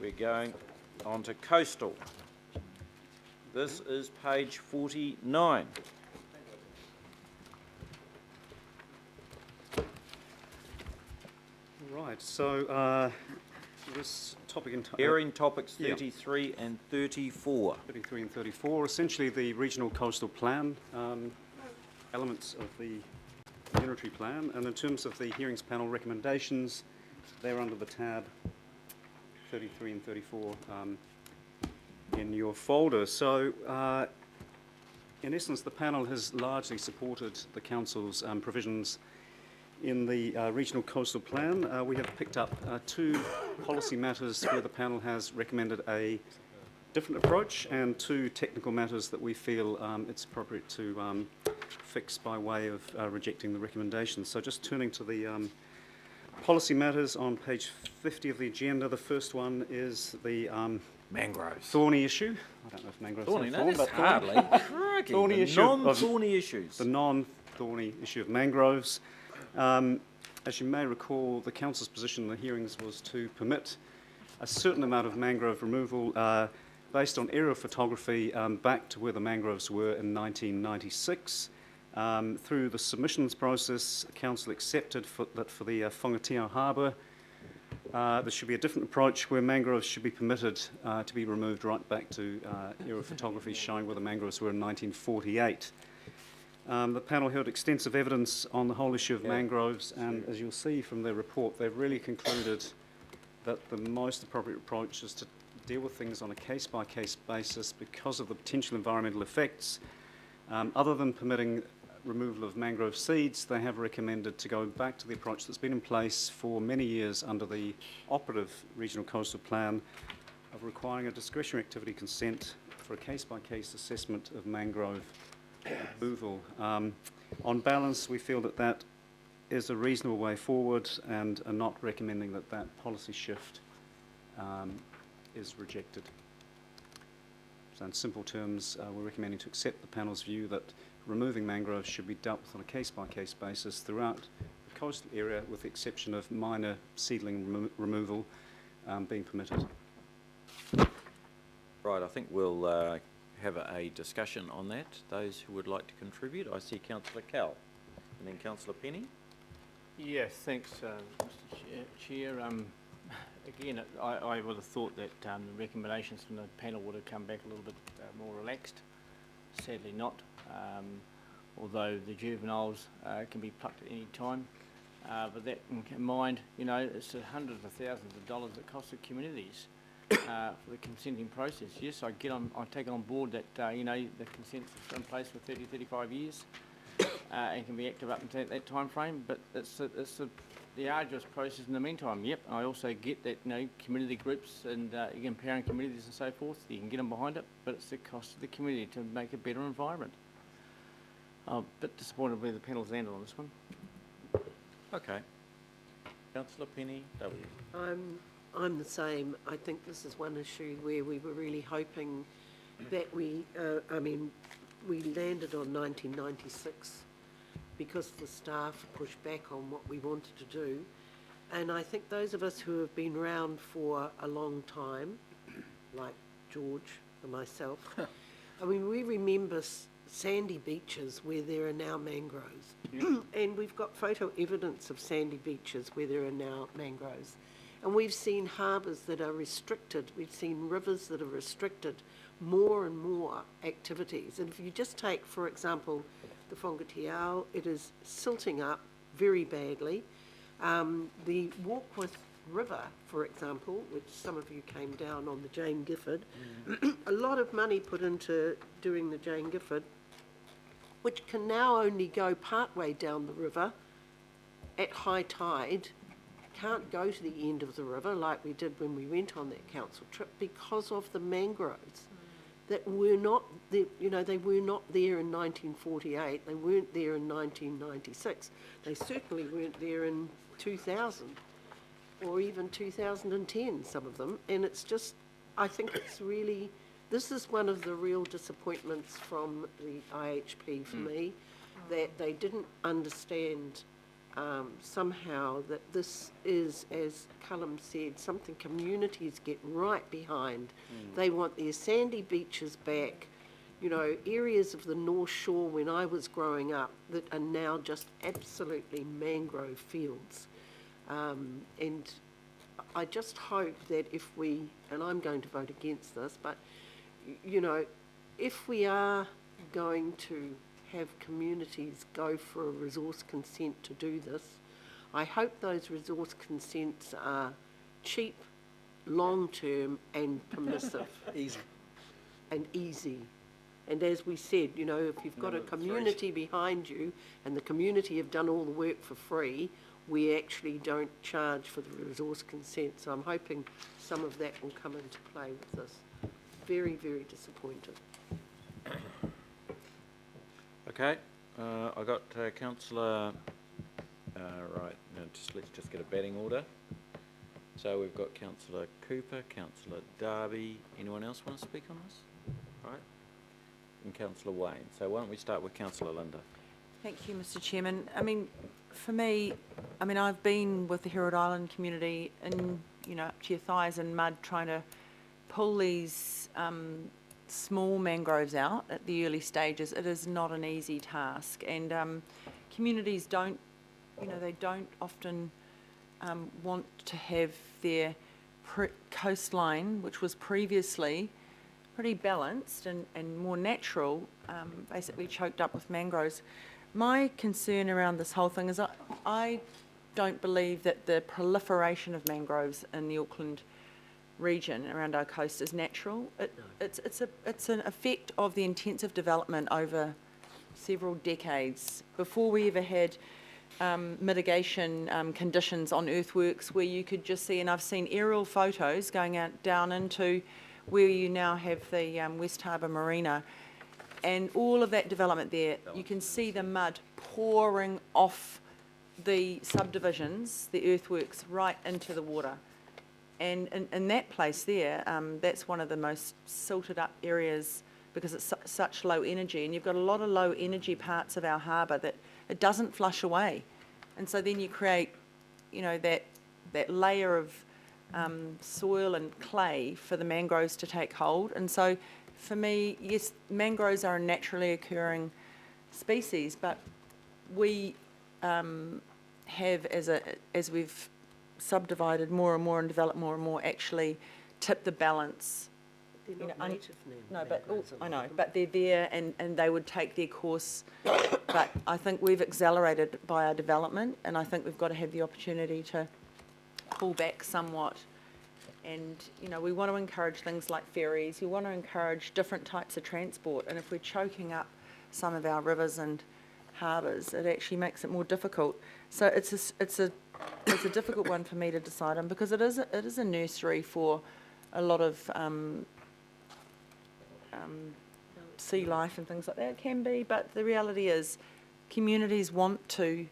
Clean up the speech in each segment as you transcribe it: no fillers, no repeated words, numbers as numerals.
We're going on to coastal. This is page 49. Right, so this topic Hearing topics 33 and 34. 33 and 34, essentially the regional coastal plan, elements of the unitary plan, and in terms of the hearings panel recommendations, they're under the tab 33 and 34 in your folder. So in essence, the panel has largely supported the council's provisions in the regional coastal plan. We have picked up two policy matters where the panel has recommended a different approach, and two technical matters that we feel it's appropriate to fix by way of rejecting the recommendations. So just turning to the policy matters on page 50 of the agenda, the first one is the Mangroves. thorny issue. I don't know if mangroves Thorny, are no, thorny, that's but hardly. Crikey, thorny the issue of- non-thorny issues. the non-thorny issue of mangroves. As you may recall, the council's position in the hearings was to permit a certain amount of mangrove removal based on aerial photography back to where the mangroves were in 1996. Through the submissions process, the council accepted that for the Whangatio Harbour, there should be a different approach where mangroves should be permitted to be removed right back to aerial photography showing where the mangroves were in 1948. The panel heard extensive evidence on the whole issue of mangroves, and as you'll see from their report, they've really concluded that the most appropriate approach is to deal with things on a case-by-case basis because of the potential environmental effects. Other than permitting removal of mangrove seeds, they have recommended to go back to the approach that's been in place for many years under the operative regional coastal plan of requiring a discretionary activity consent for a case-by-case assessment of mangrove removal. On balance, we feel that that is a reasonable way forward and are not recommending that that policy shift is rejected. So in simple terms, we're recommending to accept the panel's view that removing mangroves should be dealt with on a case-by-case basis throughout the coastal area, with the exception of minor seedling removal being permitted. Right, I think we'll have a discussion on that. Those who would like to contribute, I see Councillor Cowell and then Councillor Penny. Yes, thanks, Mr. Chair. Again, I would have thought that the recommendations from the panel would have come back a little bit more relaxed. Sadly not, although the juveniles can be plucked at any time. But that in mind, you know, it's hundreds of thousands of dollars that costs the communities for the consenting process. Yes, I take on board that, you know, the consent's in place for 30, 35 years and can be active up until that time frame, but it's the arduous process in the meantime. Yep, I also get that, you know, community groups and empowering communities and so forth, you can get them behind it, but it's the cost of the community to make a better environment. I'm a bit disappointed where the panel's landed on this one. Okay. Councillor Penny W. I'm the same. I think this is one issue where we were really hoping that we landed on 1996 because the staff pushed back on what we wanted to do. And I think those of us who have been around for a long time, like George and myself, I mean, we remember sandy beaches where there are now mangroves. And we've got photo evidence of sandy beaches where there are now mangroves. And we've seen harbours that are restricted, we've seen rivers that are restricted, more and more activities. And if you just take, for example, the Whangatio, it is silting up very badly. The Warkworth River, for example, which some of you came down on the Jane Gifford, a lot of money put into doing the Jane Gifford, which can now only go partway down the river at high tide, can't go to the end of the river like we did when we went on that council trip because of the mangroves that were not, they were not there in 1948, they weren't there in 1996, they certainly weren't there in 2000 or even 2010, some of them, and it's just, I think it's really, this is one of the real disappointments from the IHP for me, that they didn't understand somehow that this is, as Cullum said, something communities get right behind. They want their sandy beaches back, you know, areas of the North Shore when I was growing up that are now just absolutely mangrove fields. And I just hope that if we, and I'm going to vote against this, but, you know, if we are going to have communities go for a resource consent to do this, I hope those resource consents are cheap, long-term and permissive. Easy. And easy. And as we said, you know, if you've got a community behind you and the community have done all the work for free, we actually don't charge for the resource consent. So I'm hoping some of that will come into play with this. Very, very disappointed. Okay, I got councillor, right, now let's just get a batting order. So we've got councillor Cooper, councillor Darby. Anyone else want to speak on this? Right, and councillor Wayne. So why don't we start with councillor Linda? Thank you, Mr. Chairman. I mean, for me, I mean, I've been with the Herald Island community in, you know, up to your thighs in mud trying to pull these small mangroves out at the early stages. It is not an easy task, and communities don't, you know, they don't often want to have their coastline, which was previously pretty balanced and more natural, basically choked up with mangroves. My concern around this whole thing is I don't believe that the proliferation of mangroves in the Auckland region around our coast is natural. It's an effect of the intensive development over several decades. Before we ever had mitigation conditions on earthworks where you could just see, and I've seen aerial photos going out down into where you now have the West Harbour Marina, and all of that development there, you can see the mud pouring off the subdivisions, the earthworks, right into the water. And in that place there, that's one of the most silted up areas because it's such low energy, and you've got a lot of low energy parts of our harbour that it doesn't flush away. And so then you create, you know, that layer of soil and clay for the mangroves to take hold. And so for me, yes, mangroves are a naturally occurring species, but we have, as we've subdivided more and more and developed more and more, actually tip the balance. They're not native now. No, but I know, but they're there, and they would take their course. But I think we've accelerated by our development, and I think we've got to have the opportunity to pull back somewhat. And, you know, we want to encourage things like ferries. We want to encourage different types of transport. And if we're choking up some of our rivers and harbours, it actually makes it more difficult. So it's a difficult one for me to decide on, because it is a nursery for a lot of sea life and things like that. It can be, but the reality is communities want to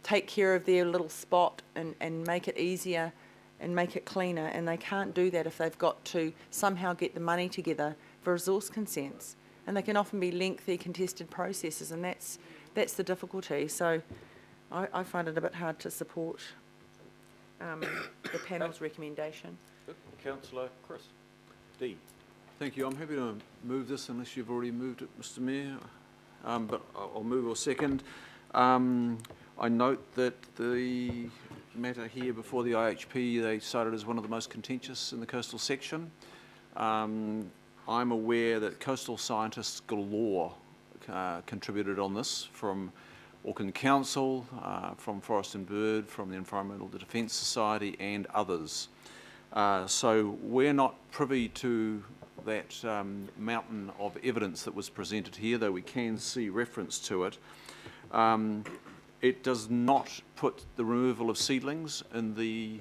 take care of their little spot and make it easier and make it cleaner, and they can't do that if they've got to somehow get the money together for resource consents. And they can often be lengthy, contested processes, and that's the difficulty. So I find it a bit hard to support the panel's recommendation. Good. Councillor Chris D. Thank you. I'm happy to move this unless you've already moved it, Mr. Mayor. But I'll move or second. I note that the matter here before the IHP, they cited as one of the most contentious in the coastal section. I'm aware that coastal scientists galore contributed on this, from Auckland Council, from Forest and Bird, from the Environmental Defence Society and others. So we're not privy to that mountain of evidence that was presented here, though we can see reference to it. It does not put the removal of seedlings in the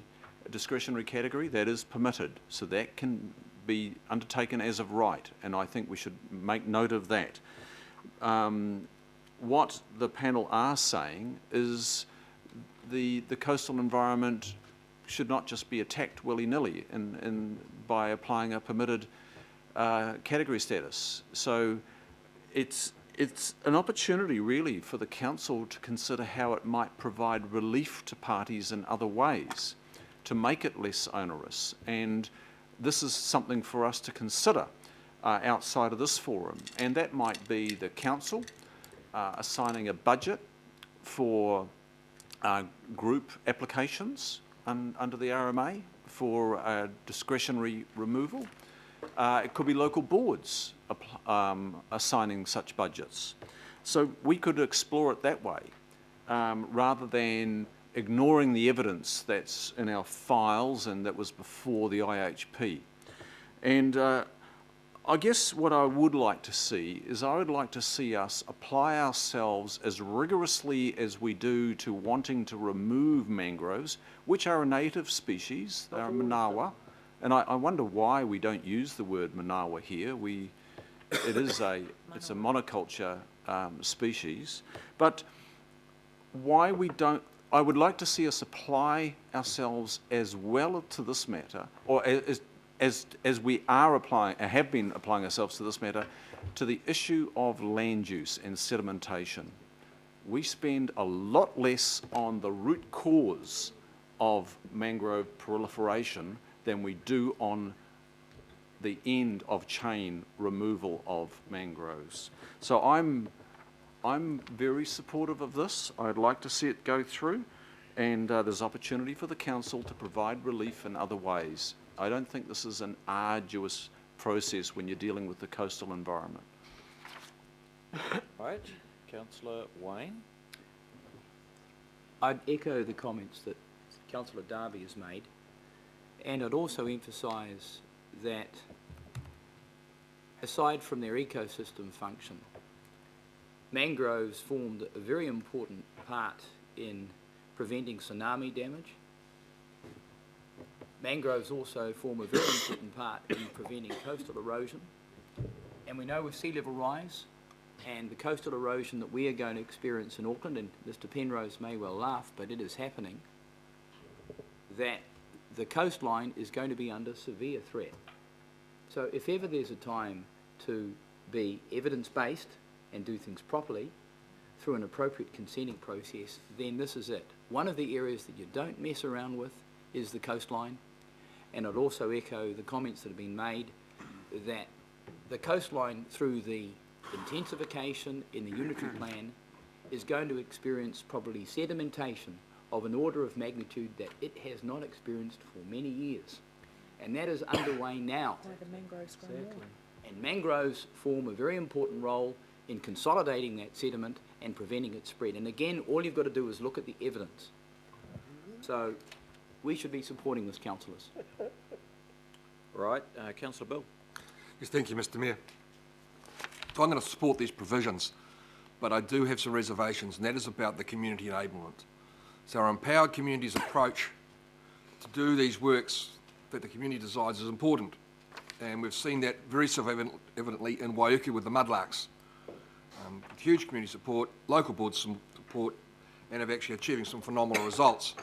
discretionary category. That is permitted, so that can be undertaken as of right, and I think we should make note of that. What the panel are saying is the coastal environment should not just be attacked willy-nilly by applying a permitted category status. So it's it's an opportunity really for the council to consider how it might provide relief to parties in other ways to make it less onerous. And this is something for us to consider outside of this forum. And that might be the council assigning a budget for group applications under the RMA for discretionary removal. It could be local boards assigning such budgets. So we could explore it that way, rather than ignoring the evidence that's in our files and that was before the IHP. And I guess what I would like to see is I would like to see us apply ourselves as rigorously as we do to wanting to remove mangroves, which are a native species, they are manawa. And I wonder why we don't use the word manawa here. It's a monoculture species. But why we don't, I would like to see us apply ourselves as well to this matter, or as we are applying, have been applying ourselves to this matter, to the issue of land use and sedimentation. We spend a lot less on the root cause of mangrove proliferation than we do on the end of chain removal of mangroves. So I'm very supportive of this. I'd like to see it go through, and there's opportunity for the council to provide relief in other ways. I don't think this is an arduous process when you're dealing with the coastal environment. Right, Councillor Wayne. I'd echo the comments that Councillor Darby has made, and I'd also emphasise that aside from their ecosystem function, mangroves formed a very important part in preventing tsunami damage. Mangroves also form a very important part in preventing coastal erosion. And we know with sea level rise and the coastal erosion that we are going to experience in Auckland, and Mr. Penrose may well laugh, but it is happening, that the coastline is going to be under severe threat. So if ever there's a time to be evidence-based and do things properly through an appropriate consenting process, then this is it. One of the areas that you don't mess around with is the coastline. And I'd also echo the comments that have been made that the coastline, through the intensification in the unitary plan, is going to experience probably sedimentation of an order of magnitude that it has not experienced for many years. And that is underway now. And mangroves form a very important role in consolidating that sediment and preventing its spread. And again, all you've got to do is look at the evidence. So we should be supporting this, councillors. Right, Councillor Bill. Yes, thank you, Mr. Mayor. So I'm going to support these provisions, but I do have some reservations, and that is about the community enablement. So our empowered communities approach to do these works that the community decides is important. And we've seen that very evidently in Waiuku with the mudlarks. Huge community support, local board support, and have actually achieving some phenomenal results.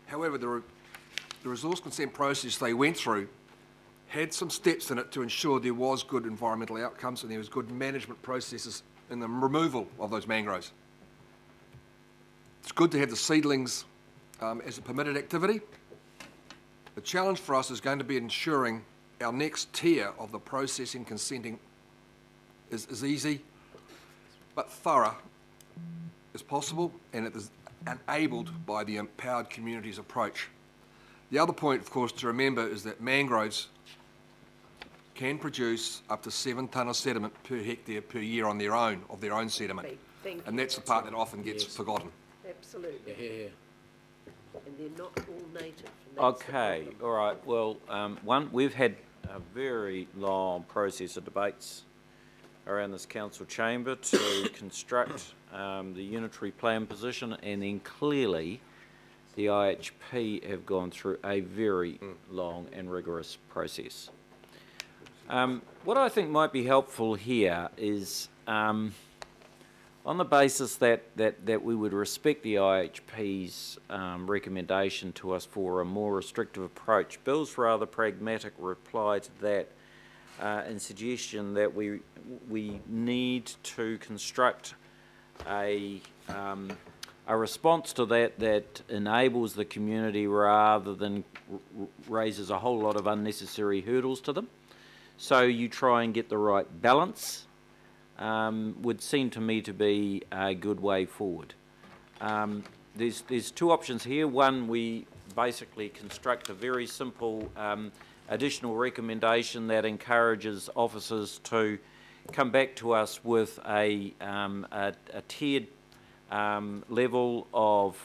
However, the resource consent process they went through had some steps in it to ensure there was good environmental outcomes and there was good management processes in the removal of those mangroves. It's good to have the seedlings as a permitted activity. The challenge for us is going to be ensuring our next tier of the processing consenting is easy but thorough as possible, and it is enabled by the empowered communities approach. The other point, of course, to remember is that mangroves can produce up to 7 tonne of sediment per hectare per year on their own, of their own sediment. And that's the part that often gets forgotten. Absolutely. Yeah. And they're not all native. And that's the Okay, problem. all right, well, we've had a very long process of debates around this council chamber to construct the unitary plan position, and then clearly the IHP have gone through a very long and rigorous process. What I think might be helpful here is on the basis that we would respect the IHP's recommendation to us for a more restrictive approach. Bill's rather pragmatic reply to that and suggestion that we need to construct a response to that enables the community rather than raises a whole lot of unnecessary hurdles to them. So you try and get the right balance, would seem to me to be a good way forward. There's two options here. One, we basically construct a very simple additional recommendation that encourages officers to come back to us with a tiered level of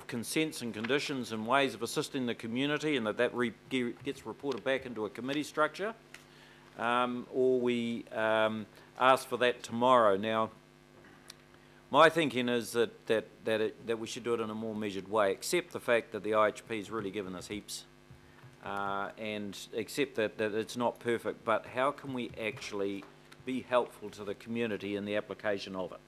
consents and conditions and ways of assisting the community, and that gets reported back into a committee structure, or we ask for that tomorrow. Now, my thinking is that we should do it in a more measured way, accept the fact that the IHP has really given us heaps, and accept that it's not perfect, but how can we actually be helpful to the community in the application of it?